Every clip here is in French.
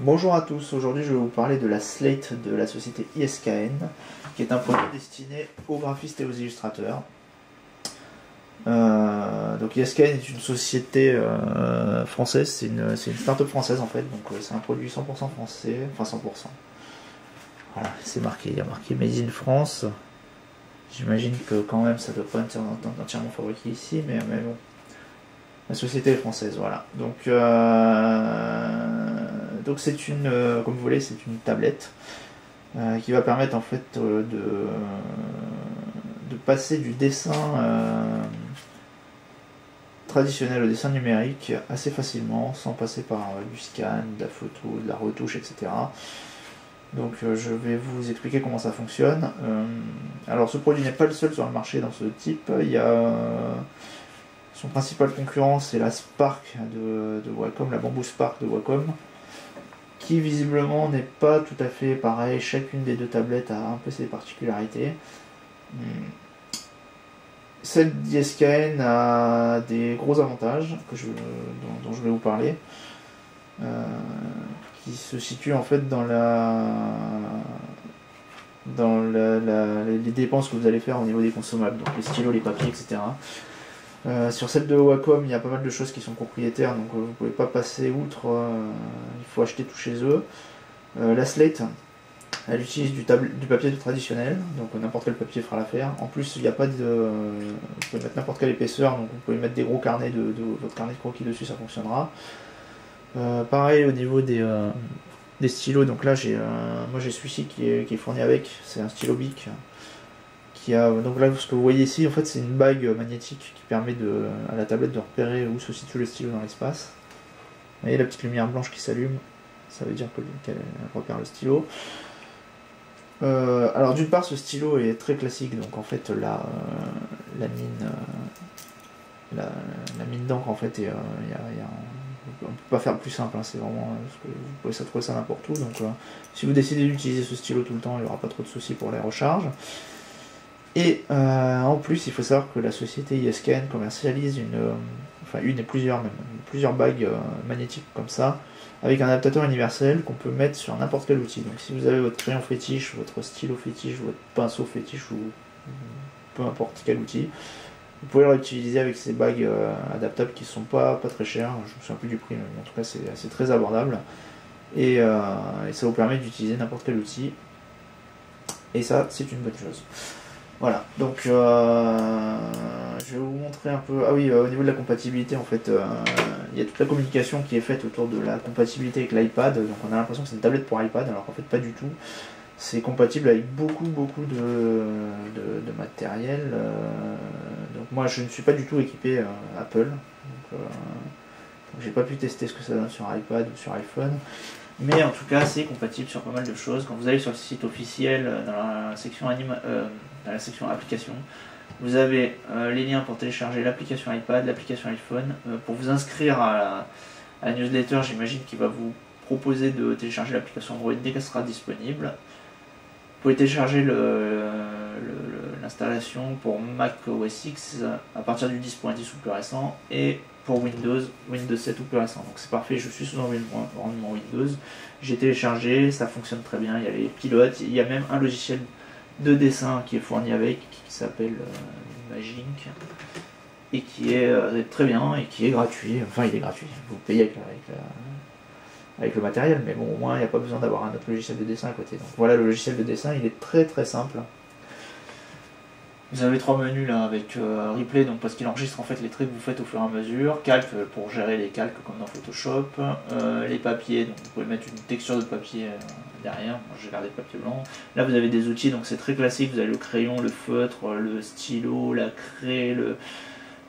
Bonjour à tous, aujourd'hui je vais vous parler de la Slate de la société ISKN, qui est un produit destiné aux graphistes et aux illustrateurs. Donc ISKN est une société française, c'est une start-up française en fait, donc c'est un produit 100% français, enfin 100%. Voilà, c'est marqué, il y a marqué Made in France. J'imagine que quand même ça doit pas être entièrement fabriqué ici, mais bon. La société est française, voilà. Donc c'est une, comme vous voyez, c'est une tablette qui va permettre en fait de passer du dessin traditionnel au dessin numérique assez facilement, sans passer par du scan, de la photo, de la retouche, etc. Donc je vais vous expliquer comment ça fonctionne. Alors ce produit n'est pas le seul sur le marché dans ce type. Il y a son principal concurrent, c'est la Spark de Wacom, la Bamboo Spark de Wacom, qui visiblement n'est pas tout à fait pareil. Chacune des deux tablettes a un peu ses particularités. Celle d'ISKN a des gros avantages dont je vais vous parler, qui se situent en fait dans les dépenses que vous allez faire au niveau des consommables, donc les stylos, les papiers, etc. Sur celle de Wacom, il y a pas mal de choses qui sont propriétaires, donc vous ne pouvez pas passer outre, il faut acheter tout chez eux. La Slate, elle utilise du papier traditionnel, donc n'importe quel papier fera l'affaire. En plus, il n'y a pas de. Vous pouvez mettre n'importe quelle épaisseur, donc vous pouvez mettre des gros carnets de votre carnet de croquis dessus, ça fonctionnera. Pareil au niveau des stylos, donc là moi j'ai celui-ci qui est fourni avec, c'est un stylo Bic. Donc là, ce que vous voyez ici, en fait, c'est une bague magnétique qui permet à la tablette de repérer où se situe le stylo dans l'espace. Vous voyez la petite lumière blanche qui s'allume, ça veut dire qu'elle repère le stylo. Alors d'une part, ce stylo est très classique, donc en fait la mine d'encre, en fait, on peut pas faire plus simple, hein, c'est vraiment parce que vous pouvez trouver ça n'importe où. Donc si vous décidez d'utiliser ce stylo tout le temps, il n'y aura pas trop de soucis pour les recharges. Et en plus, il faut savoir que la société ISKN commercialise plusieurs bagues magnétiques comme ça, avec un adaptateur universel qu'on peut mettre sur n'importe quel outil. Donc si vous avez votre crayon fétiche, votre stylo fétiche, votre pinceau fétiche ou peu importe quel outil, vous pouvez le réutiliser avec ces bagues adaptables qui sont pas très chères. Je me souviens plus du prix, mais en tout cas c'est très abordable. Et ça vous permet d'utiliser n'importe quel outil. Et ça, c'est une bonne chose. Voilà, donc je vais vous montrer un peu. Ah oui, au niveau de la compatibilité, en fait, il y a toute la communication qui est faite autour de la compatibilité avec l'iPad. Donc on a l'impression que c'est une tablette pour iPad, alors qu'en fait pas du tout. C'est compatible avec beaucoup de matériel. Donc moi je ne suis pas du tout équipé Apple, donc j'ai pas pu tester ce que ça donne sur iPad ou sur iPhone. Mais en tout cas, c'est compatible sur pas mal de choses. Quand vous allez sur le site officiel, dans la section applications, vous avez les liens pour télécharger l'application iPad, l'application iPhone. Pour vous inscrire à la newsletter, j'imagine qu'il va vous proposer de télécharger l'application Android dès qu'elle sera disponible. Vous pouvez télécharger l'installation pour Mac OS X à partir du 10.10 ou plus récent, et pour Windows 7 ou plus récent. Donc c'est parfait, je suis sous environnement Windows, j'ai téléchargé, ça fonctionne très bien, il y a les pilotes, il y a même un logiciel de dessin qui est fourni avec, qui s'appelle Magink, et qui est très bien, et qui est gratuit. Enfin il est gratuit, vous payez avec le matériel, mais bon, au moins il n'y a pas besoin d'avoir un autre logiciel de dessin à côté. Donc voilà, le logiciel de dessin, il est très simple. Vous avez trois menus là avec replay, donc parce qu'il enregistre en fait les traits que vous faites au fur et à mesure, calque pour gérer les calques comme dans Photoshop, les papiers, donc vous pouvez mettre une texture de papier derrière, moi j'ai gardé le papier blanc. Là vous avez des outils, donc c'est très classique, vous avez le crayon, le feutre, le stylo, la craie,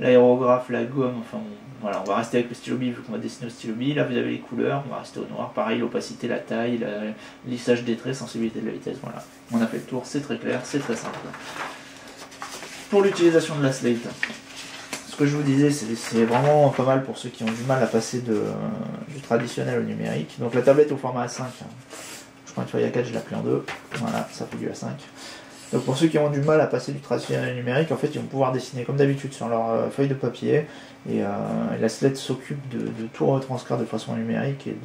l'aérographe, la gomme, enfin bon, voilà, on va rester avec le stylo bille vu qu'on va dessiner au stylo bille. Là vous avez les couleurs, on va rester au noir, pareil, l'opacité, la taille, le lissage des traits, sensibilité de la vitesse, voilà. On a fait le tour, c'est très clair, c'est très simple. Pour l'utilisation de la Slate, ce que je vous disais, c'est vraiment pas mal pour ceux qui ont du mal à passer du traditionnel au numérique. Donc la tablette est au format A5, je prends une feuille A4, je la plie en deux, voilà, ça fait du A5. Donc pour ceux qui ont du mal à passer du traditionnel au numérique, en fait ils vont pouvoir dessiner comme d'habitude sur leur feuille de papier, et la Slate s'occupe de tout retranscrire de façon numérique et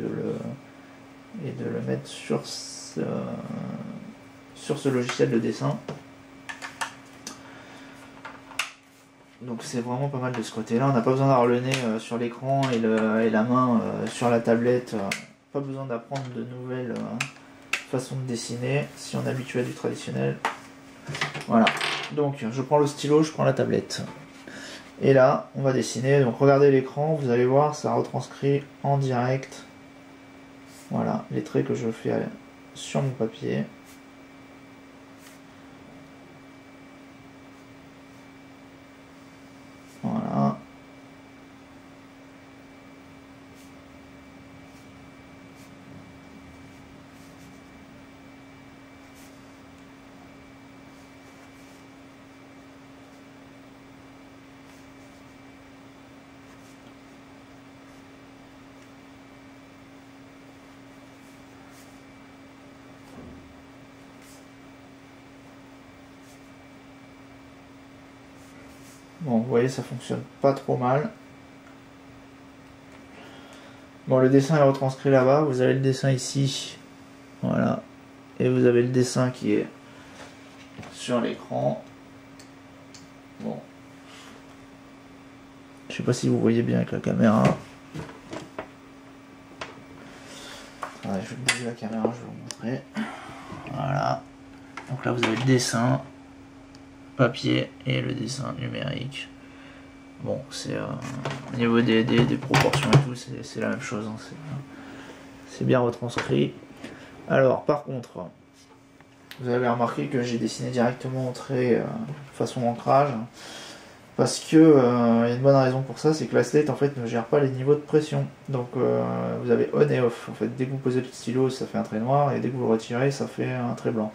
et de le mettre sur ce logiciel de dessin. Donc c'est vraiment pas mal de ce côté-là. On n'a pas besoin d'avoir le nez sur l'écran et la main sur la tablette. Pas besoin d'apprendre de nouvelles façons de dessiner si on est habitué à du traditionnel. Voilà. Donc je prends le stylo, je prends la tablette. Et là, on va dessiner. Donc regardez l'écran, vous allez voir, ça retranscrit en direct. Voilà, les traits que je fais sur mon papier. Voilà. Bon, vous voyez, ça fonctionne pas trop mal. Bon, le dessin est retranscrit là-bas. Vous avez le dessin ici. Voilà. Et vous avez le dessin qui est sur l'écran. Bon. Je sais pas si vous voyez bien avec la caméra. Attendez, je vais bouger la caméra, je vais vous montrer. Voilà. Donc là, vous avez le dessin papier et le dessin numérique. Bon, c'est au niveau des proportions et tout, c'est la même chose. Hein, c'est bien retranscrit. Alors, par contre, vous avez remarqué que j'ai dessiné directement en trait façon ancrage. Parce que y a une bonne raison pour ça, c'est que la slate en fait ne gère pas les niveaux de pression. Donc vous avez on et off. En fait, dès que vous posez le stylo, ça fait un trait noir, et dès que vous le retirez, ça fait un trait blanc.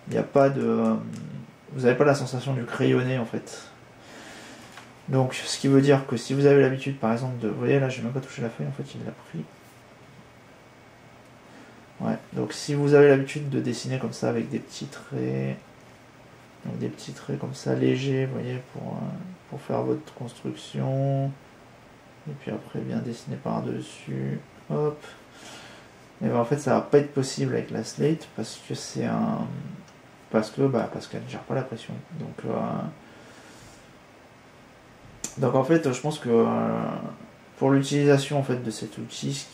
Il n'y a pas de, vous n'avez pas la sensation du crayonné en fait. Donc, ce qui veut dire que si vous avez l'habitude, par exemple, de, vous voyez là, j'ai même pas touché la feuille, en fait, il l'a pris. Ouais. Donc, si vous avez l'habitude de dessiner comme ça avec des petits traits. Donc des petits traits comme ça légers, vous voyez, pour faire votre construction. Et puis après bien dessiner par-dessus. Hop. Et ben en fait ça va pas être possible avec la slate parce que c'est un. Parce qu'elle ne gère pas la pression. Donc en fait je pense que pour l'utilisation en fait de cet outil,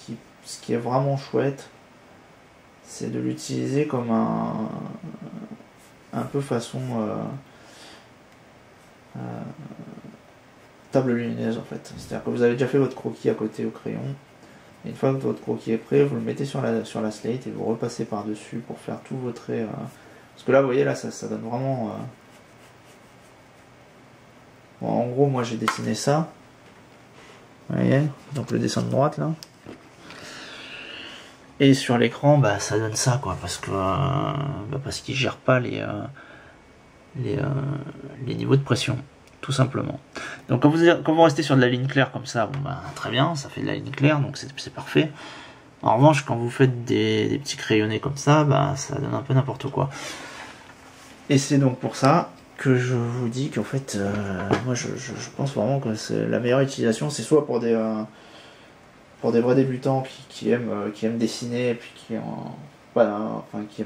ce qui est vraiment chouette, c'est de l'utiliser comme un peu façon table lumineuse en fait. C'est-à-dire que vous avez déjà fait votre croquis à côté au crayon. Et une fois que votre croquis est prêt, vous le mettez sur la slate et vous repassez par-dessus pour faire tous vos traits. Parce que là, vous voyez, là, ça donne vraiment... Bon, en gros, moi, j'ai dessiné ça. Vous voyez, donc le dessin de droite, là. Et sur l'écran, bah, ça donne ça, quoi, parce qu'il gère pas les niveaux de pression, tout simplement. Donc quand vous restez sur de la ligne claire comme ça, bon, bah, très bien, ça fait de la ligne claire, donc c'est parfait. En revanche, quand vous faites des petits crayonnés comme ça, bah, ça donne un peu n'importe quoi. Et c'est donc pour ça que je vous dis qu'en fait, moi je pense vraiment que c'est la meilleure utilisation, c'est soit pour des vrais débutants qui aiment dessiner et puis qui aiment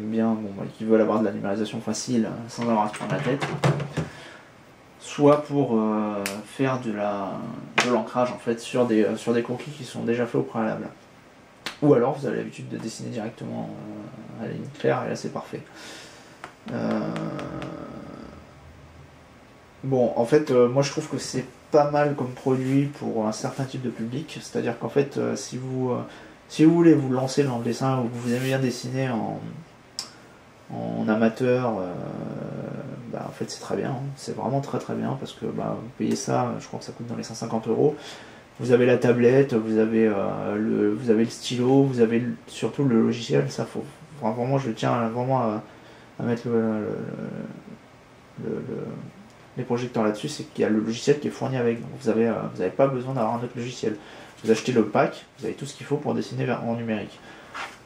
bien, qui veulent avoir de la numérisation facile sans avoir à se prendre la tête, soit pour faire de l'ancrage en fait sur des croquis qui sont déjà faits au préalable. Ou alors vous avez l'habitude de dessiner directement à la ligne claire et là c'est parfait. Bon, en fait, moi je trouve que c'est pas mal comme produit pour un certain type de public, c'est-à-dire qu'en fait, si vous voulez vous lancer dans le dessin ou que vous aimez bien dessiner en amateur, en fait c'est très bien, hein. C'est vraiment très très bien parce que vous payez ça, je crois que ça coûte dans les 150 €. Vous avez la tablette, vous avez le stylo, vous avez surtout le logiciel. Ça, vraiment, je tiens vraiment à mettre les projecteurs là-dessus, c'est qu'il y a le logiciel qui est fourni avec. Donc vous avez pas besoin d'avoir un autre logiciel. Vous achetez le pack, vous avez tout ce qu'il faut pour dessiner en numérique.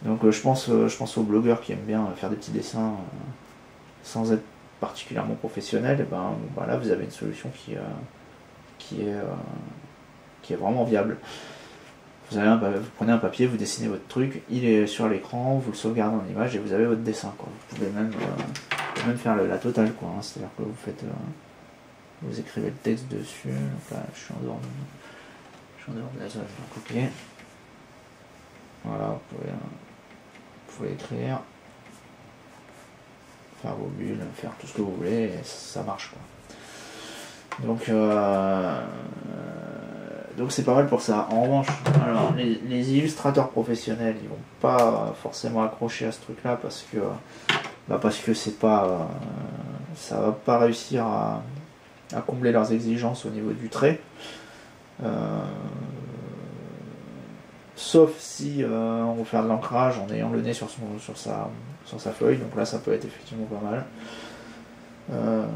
Donc je pense aux blogueurs qui aiment bien faire des petits dessins sans être particulièrement professionnel. Et là vous avez une solution qui est vraiment viable. Vous prenez un papier, vous dessinez votre truc, il est sur l'écran, vous le sauvegardez en image et vous avez votre dessin, quoi. Vous pouvez même faire la totale, quoi, hein. C'est-à-dire que vous écrivez le texte dessus. Donc là, je suis en dehors de la zone, donc ok. Voilà, vous pouvez écrire, faire vos bulles, faire tout ce que vous voulez, et ça marche, quoi. Donc c'est pas mal pour ça. En revanche, alors les illustrateurs professionnels, ils vont pas forcément accrocher à ce truc-là parce que c'est pas, ça va pas réussir à combler leurs exigences au niveau du trait. Sauf si on veut faire de l'ancrage en ayant le nez sur sa feuille, donc là ça peut être effectivement pas mal.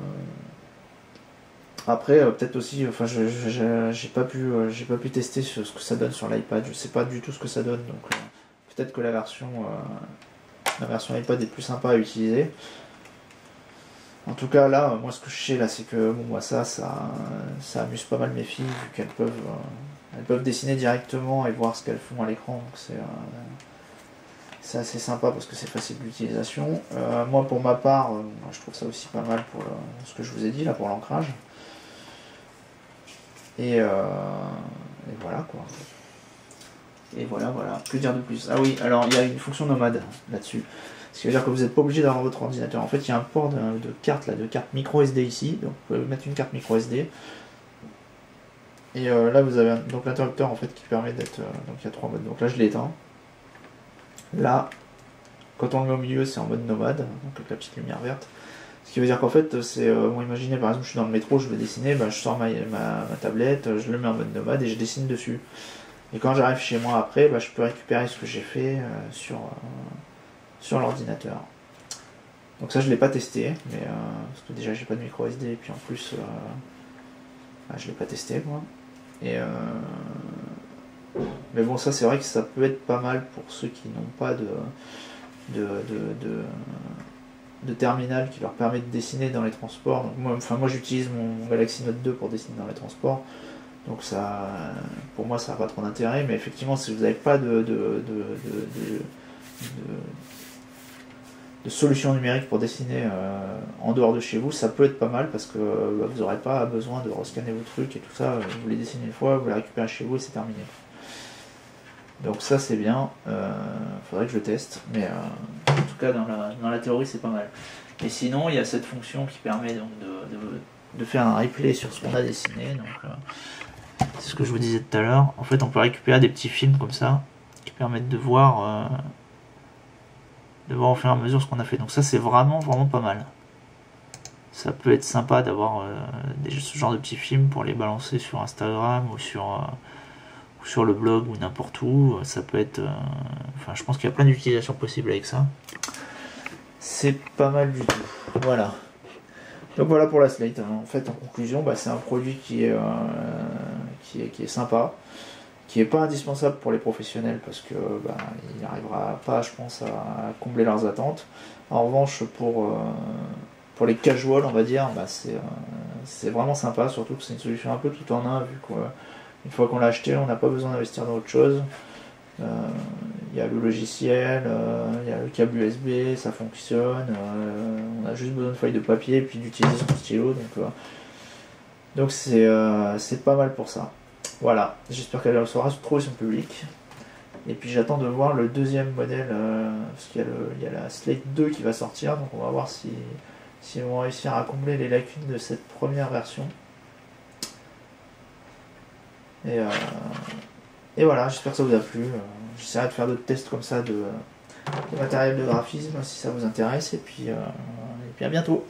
Après, peut-être aussi, enfin, j'ai pas pu tester ce que ça donne sur l'iPad. Je sais pas du tout ce que ça donne, donc peut-être que la version iPad est plus sympa à utiliser. En tout cas, là, moi, ce que je sais là, c'est que bon, moi, ça amuse pas mal mes filles, vu qu'elles peuvent dessiner directement et voir ce qu'elles font à l'écran. Donc c'est assez sympa parce que c'est facile d'utilisation. Moi, pour ma part, je trouve ça aussi pas mal pour ce que je vous ai dit là, pour l'ancrage. Et voilà, quoi. Et voilà. Que dire de plus? Ah oui, alors il y a une fonction nomade là-dessus. Ce qui veut dire que vous n'êtes pas obligé d'avoir votre ordinateur. En fait, il y a un port de carte micro SD ici. Donc vous pouvez mettre une carte micro SD. Et là, vous avez donc l'interrupteur en fait qui permet d'être. Donc il y a 3 modes. Donc là, je l'ai éteint. Là, quand on le met au milieu, c'est en mode nomade, donc avec la petite lumière verte. Ce qui veut dire qu'en fait, c'est. Bon, imaginez par exemple, je suis dans le métro, je veux dessiner, je sors ma tablette, je le mets en mode nomade et je dessine dessus. Et quand j'arrive chez moi après, je peux récupérer ce que j'ai fait sur l'ordinateur. Donc ça, je ne l'ai pas testé, mais parce que déjà, j'ai pas de micro SD, et puis en plus, je l'ai pas testé, moi. Mais bon, ça, c'est vrai que ça peut être pas mal pour ceux qui n'ont pas de terminal qui leur permet de dessiner dans les transports. Donc moi j'utilise mon Galaxy Note 2 pour dessiner dans les transports. Donc ça, pour moi, ça n'a pas trop d'intérêt. Mais effectivement, si vous n'avez pas de solution numérique pour dessiner en dehors de chez vous, ça peut être pas mal parce que vous n'aurez pas besoin de rescanner vos trucs et tout ça. Vous les dessinez une fois, vous les récupérez chez vous et c'est terminé. Donc ça c'est bien, faudrait que je teste, mais en tout cas dans la théorie c'est pas mal. Et sinon il y a cette fonction qui permet donc de faire un replay sur ce qu'on a dessiné. Donc c'est ce que je vous disais tout à l'heure. En fait on peut récupérer des petits films comme ça qui permettent de voir au fur et à mesure ce qu'on a fait. Donc ça c'est vraiment pas mal. Ça peut être sympa d'avoir ce genre de petits films pour les balancer sur Instagram ou sur le blog ou n'importe où. Ça peut être enfin je pense qu'il y a plein d'utilisations possibles avec ça. C'est pas mal du tout. Voilà. Donc voilà pour la Slate. En fait en conclusion, c'est un produit qui est sympa, qui est pas indispensable pour les professionnels parce que il n'arrivera pas, je pense, à combler leurs attentes. En revanche pour les casuals, on va dire, c'est vraiment sympa, surtout que c'est une solution un peu tout en un, vu qu'une fois qu'on l'a acheté, on n'a pas besoin d'investir dans autre chose. Il y a le logiciel, il y a le câble USB, ça fonctionne, on a juste besoin de feuilles de papier et puis d'utiliser son stylo, donc c'est pas mal pour ça. Voilà, j'espère qu'elle saura trouver son public. Et puis j'attends de voir le deuxième modèle, parce qu'il y a la Slate 2 qui va sortir, donc on va voir si ils vont réussir à combler les lacunes de cette première version. Et voilà, j'espère que ça vous a plu. J'essaierai de faire d'autres tests comme ça de matériel de graphisme si ça vous intéresse. Et puis à bientôt.